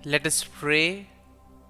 Let us pray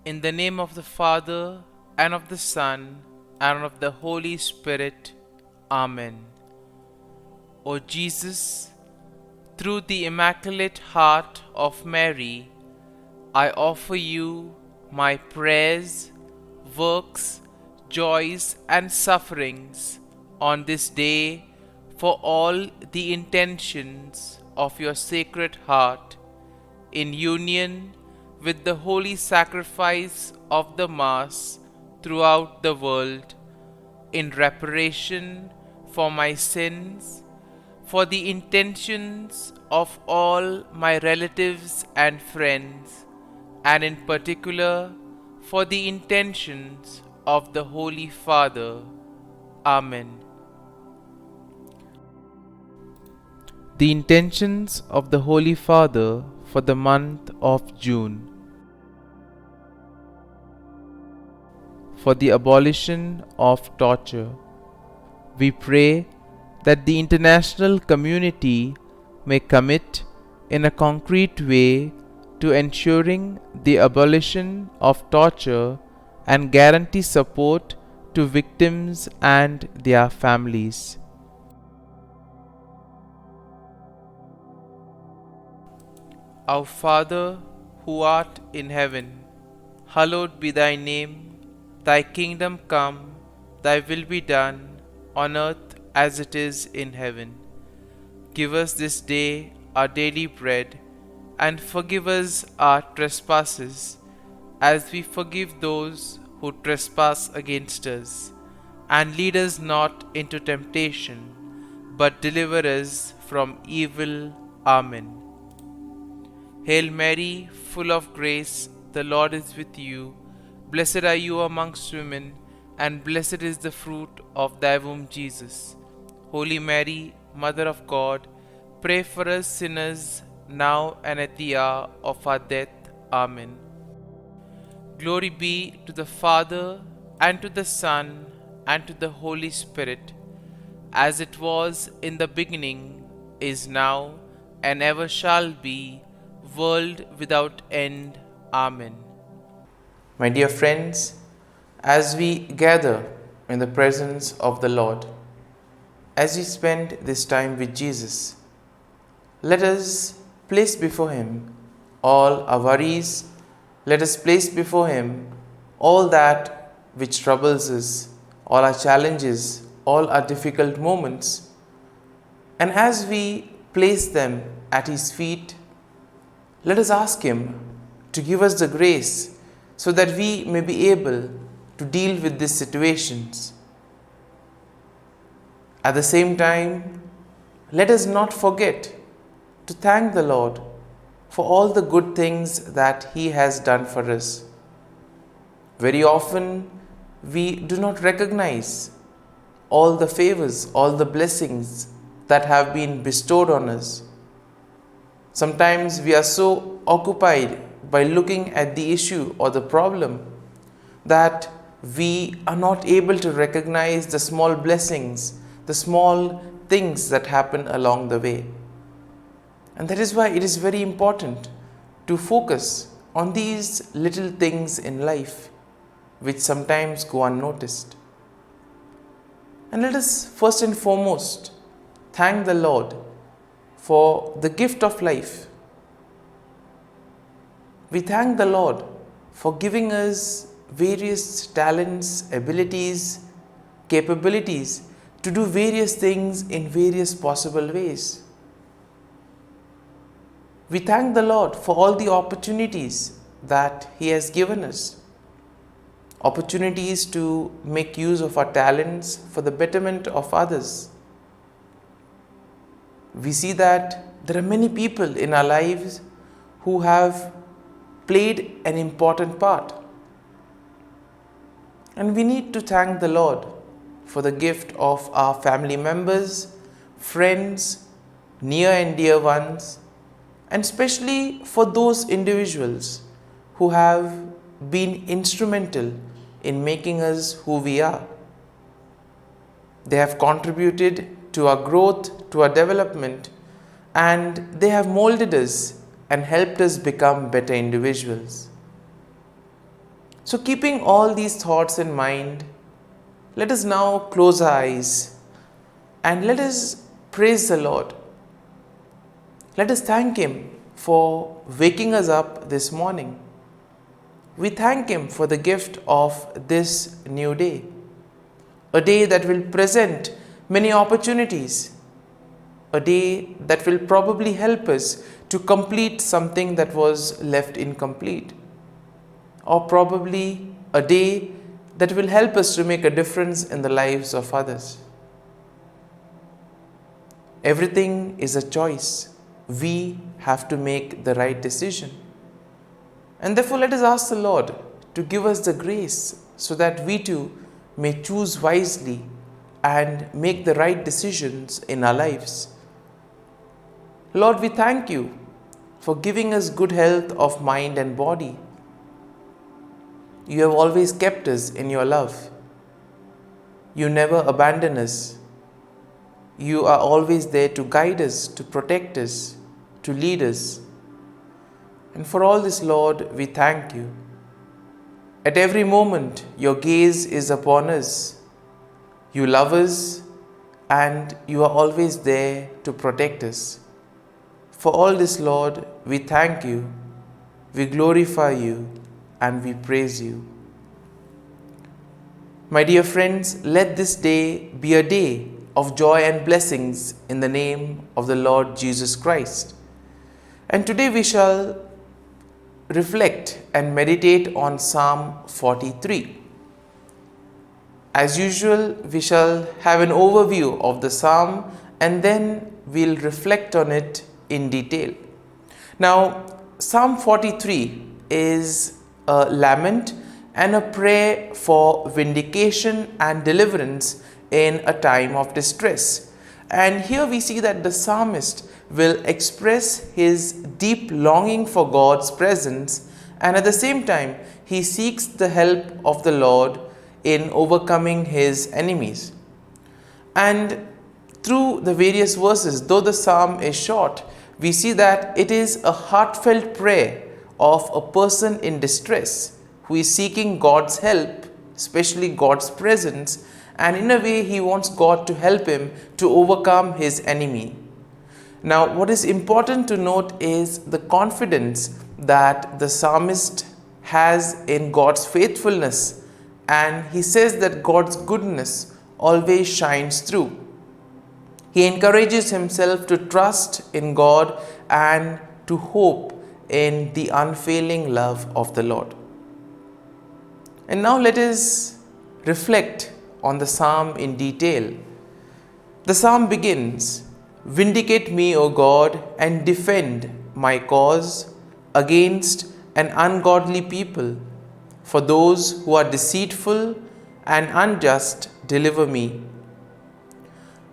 in the name of the Father, and of the Son, and of the Holy Spirit. Amen. O Jesus, through the Immaculate Heart of Mary, I offer you my prayers, works, joys, and sufferings on this day for all the intentions of your Sacred Heart, in union with the holy sacrifice of the Mass throughout the world, in reparation for my sins, for the intentions of all my relatives and friends, and in particular for the intentions of the Holy Father. Amen. The intentions of the Holy Father for the month of June. For the abolition of torture. We pray that the international community may commit in a concrete way to ensuring the abolition of torture and guarantee support to victims and their families. Our Father, who art in heaven, hallowed be thy name. Thy kingdom come, thy will be done, on earth as it is in heaven. Give us this day our daily bread, and forgive us our trespasses, as we forgive those who trespass against us. And lead us not into temptation, but deliver us from evil. Amen. Hail Mary, full of grace, the Lord is with you. Blessed are you amongst women, and blessed is the fruit of thy womb, Jesus. Holy Mary, Mother of God, pray for us sinners, now and at the hour of our death. Amen. Glory be to the Father, and to the Son, and to the Holy Spirit, as it was in the beginning, is now, and ever shall be, world without end. Amen. My dear friends, as we gather in the presence of the Lord, as we spend this time with Jesus, let us place before Him all our worries. Let us place before Him all that which troubles us, all our challenges, all our difficult moments. And as we place them at His feet, let us ask Him to give us the grace so that we may be able to deal with these situations. At the same time, let us not forget to thank the Lord for all the good things that He has done for us. Very often, we do not recognize all the favors, all the blessings that have been bestowed on us. Sometimes we are so occupied by looking at the issue or the problem that we are not able to recognize the small blessings, the small things that happen along the way. And that is why it is very important to focus on these little things in life which sometimes go unnoticed. And let us first and foremost thank the Lord for the gift of life. We thank the Lord for giving us various talents, abilities, capabilities to do various things in various possible ways. We thank the Lord for all the opportunities that He has given us. Opportunities to make use of our talents for the betterment of others. We see that there are many people in our lives who have played an important part. And we need to thank the Lord for the gift of our family members, friends, near and dear ones, and especially for those individuals who have been instrumental in making us who we are. They have contributed to our growth, to our development, and they have molded us and helped us become better individuals. So, keeping all these thoughts in mind, let us now close our eyes and let us praise the Lord. Let us thank Him for waking us up this morning. We thank Him for the gift of this new day, a day that will present many opportunities, a day that will probably help us to complete something that was left incomplete, or probably a day that will help us to make a difference in the lives of others. Everything is a choice. We have to make the right decision. And therefore, let us ask the Lord to give us the grace so that we too may choose wisely and make the right decisions in our lives. Lord, we thank you for giving us good health of mind and body. You have always kept us in your love. You never abandon us. You are always there to guide us, to protect us, to lead us. And for all this, Lord, we thank you. At every moment, your gaze is upon us. You love us and you are always there to protect us. For all this, Lord, we thank you, we glorify you, and we praise you. My dear friends, let this day be a day of joy and blessings in the name of the Lord Jesus Christ. And today we shall reflect and meditate on Psalm 43. As usual, we shall have an overview of the psalm and then we'll reflect on it in detail. Now, Psalm 43 is a lament and a prayer for vindication and deliverance in a time of distress. And here we see that the psalmist will express his deep longing for God's presence, and at the same time he seeks the help of the Lord in overcoming his enemies. And through the various verses, though the psalm is short, we see that it is a heartfelt prayer of a person in distress who is seeking God's help, especially God's presence, and in a way he wants God to help him to overcome his enemy. Now, what is important to note is the confidence that the psalmist has in God's faithfulness, and he says that God's goodness always shines through. He encourages himself to trust in God and to hope in the unfailing love of the Lord. And now let us reflect on the psalm in detail. The psalm begins, "Vindicate me, O God, and defend my cause against an ungodly people. For those who are deceitful and unjust, deliver me."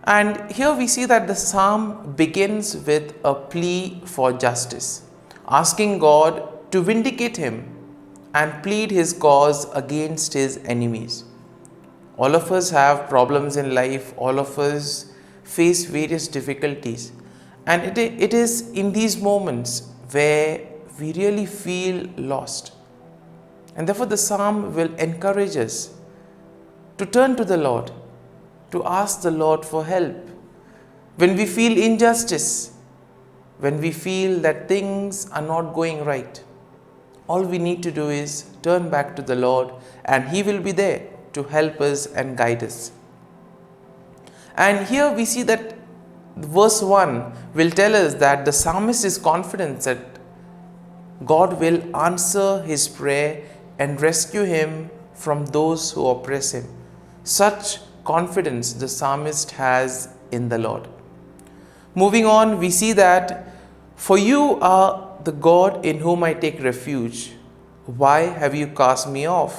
And here we see that the psalm begins with a plea for justice, asking God to vindicate him and plead his cause against his enemies. All of us have problems in life, all of us face various difficulties, and it is in these moments where we really feel lost. And therefore the psalm will encourage us to turn to the Lord, to ask the Lord for help. When we feel injustice, when we feel that things are not going right, all we need to do is turn back to the Lord, and He will be there to help us and guide us. And here we see that verse 1 will tell us that the psalmist is confident that God will answer his prayer and rescue him from those who oppress him. Such confidence the psalmist has in the Lord. Moving on, we see that, "For you are the God in whom I take refuge. Why have you cast me off?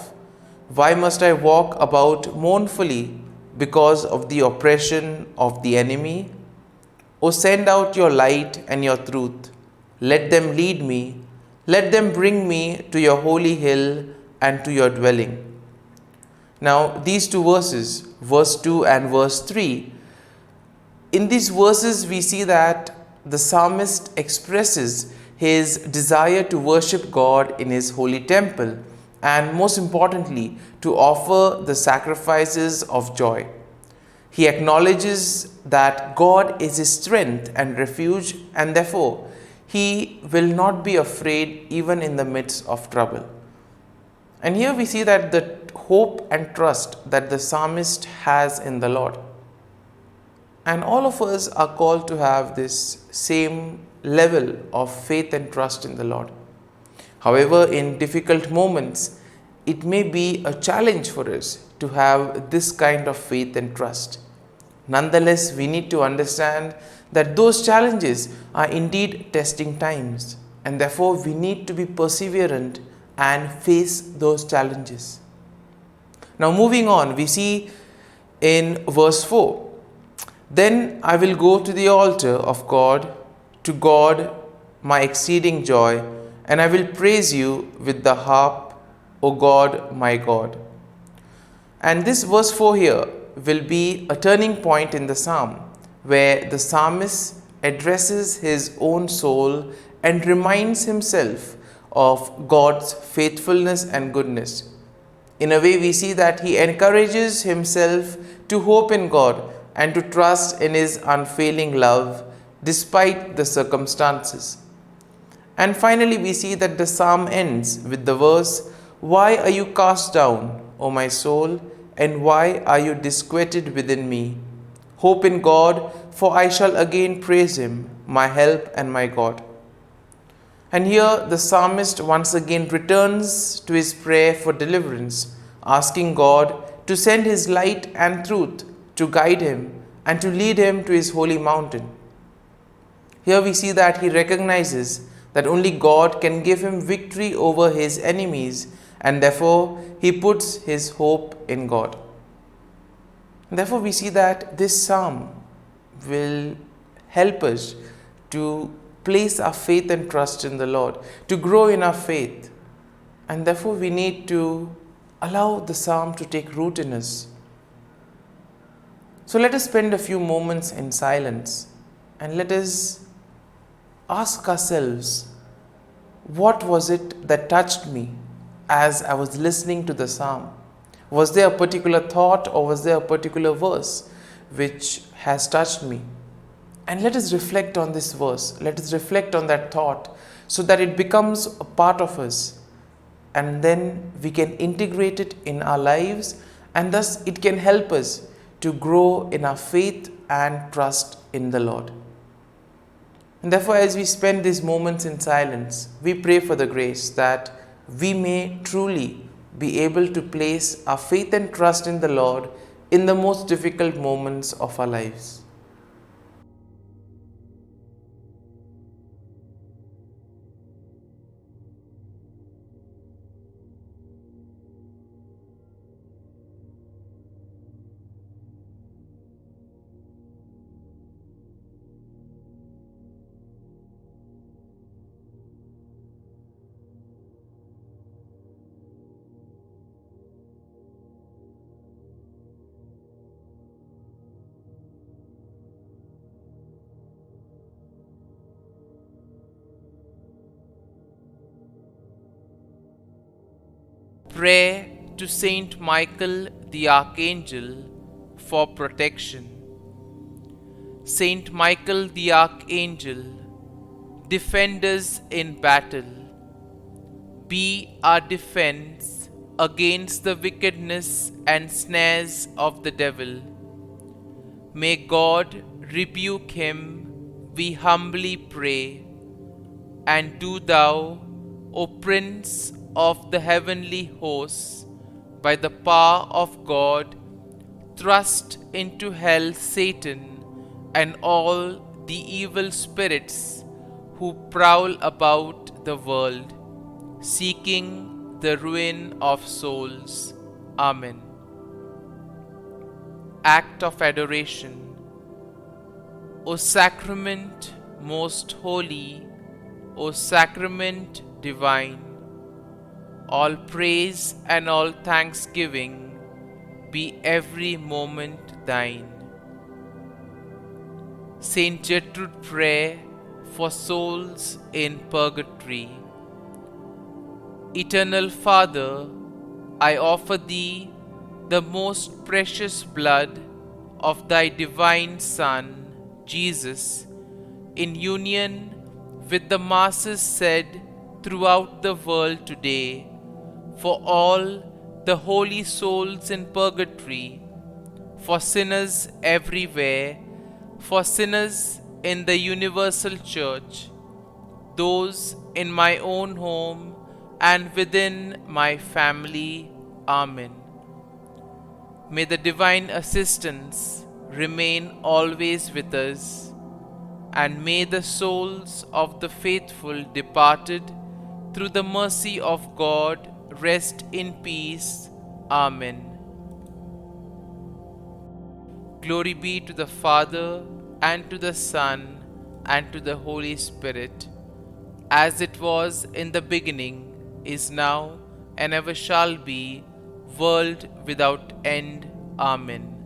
Why must I walk about mournfully because of the oppression of the enemy? O send out your light and your truth. Let them lead me. Let them bring me to your holy hill and to your dwelling." Now, these two verses, verse 2 and verse 3, in these verses we see that the psalmist expresses his desire to worship God in his holy temple, and most importantly, to offer the sacrifices of joy. He acknowledges that God is his strength and refuge, and therefore he will not be afraid even in the midst of trouble. And here we see that the hope and trust that the psalmist has in the Lord. And all of us are called to have this same level of faith and trust in the Lord. However, in difficult moments, it may be a challenge for us to have this kind of faith and trust. Nonetheless, we need to understand that those challenges are indeed testing times, and therefore we need to be perseverant and face those challenges. Now, moving on, we see in verse 4, "Then I will go to the altar of God, to God my exceeding joy, and I will praise you with the harp, O God, my God." And this verse 4 here will be a turning point in the psalm, where the psalmist addresses his own soul and reminds himself of God's faithfulness and goodness. In a way, we see that he encourages himself to hope in God and to trust in his unfailing love despite the circumstances. And finally, we see that the psalm ends with the verse, "Why are you cast down, O my soul, and why are you disquieted within me? Hope in God, for I shall again praise him, my help and my God." And here the psalmist once again returns to his prayer for deliverance, asking God to send his light and truth to guide him and to lead him to his holy mountain. Here we see that he recognizes that only God can give him victory over his enemies, and therefore he puts his hope in God. And therefore we see that this psalm will help us to place our faith and trust in the Lord, to grow in our faith. And therefore we need to allow the psalm to take root in us. So let us spend a few moments in silence and let us ask ourselves, what was it that touched me as I was listening to the psalm? Was there a particular thought or was there a particular verse which has touched me? And let us reflect on this verse. Let us reflect on that thought so that it becomes a part of us. And then we can integrate it in our lives, and thus it can help us to grow in our faith and trust in the Lord. And therefore, as we spend these moments in silence, we pray for the grace that we may truly be able to place our faith and trust in the Lord in the most difficult moments of our lives. Prayer to Saint Michael the Archangel for protection. Saint Michael the Archangel, defend us in battle. Be our defense against the wickedness and snares of the devil. May God rebuke him, we humbly pray. And do thou, O Prince of the heavenly hosts, by the power of God, thrust into hell Satan and all the evil spirits who prowl about the world, seeking the ruin of souls. Amen. Act of Adoration. O Sacrament most holy, O Sacrament divine, all praise and all thanksgiving be every moment thine. Saint Gertrude, prayer for souls in purgatory. Eternal Father, I offer Thee the most precious blood of Thy divine Son, Jesus, in union with the masses said throughout the world today, for all the holy souls in purgatory, for sinners everywhere, for sinners in the universal church, those in my own home and within my family. Amen. May the divine assistance remain always with us, and may the souls of the faithful departed through the mercy of God rest in peace. Amen. Glory be to the Father, and to the Son, and to the Holy Spirit, as it was in the beginning, is now, and ever shall be, world without end. Amen.